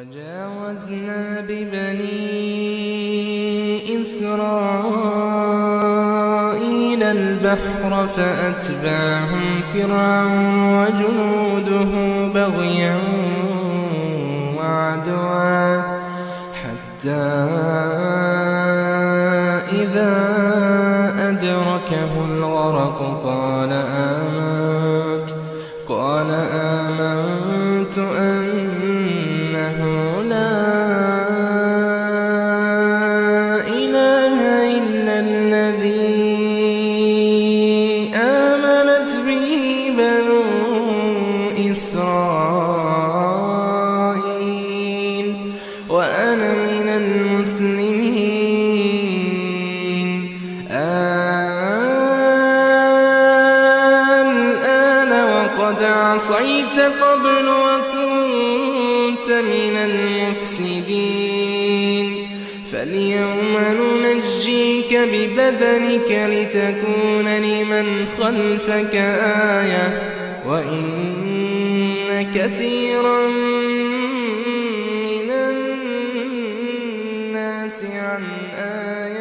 وجاوزنا ببني إسرائيل البحر فأتبعهم فرعون وجنوده بغيا وعدوا حتى إذا أدركه الغرق قال آمنت أنه لا إله إلا الذي آمنت به بنو إسرائيل وأنا من المسلمين. الآن وقد عصيت قبل وكنت من المفسدين فاليوم ننجيك ببدنك لتكون لمن خلفك آية وإن كثيرا من الناس عن آية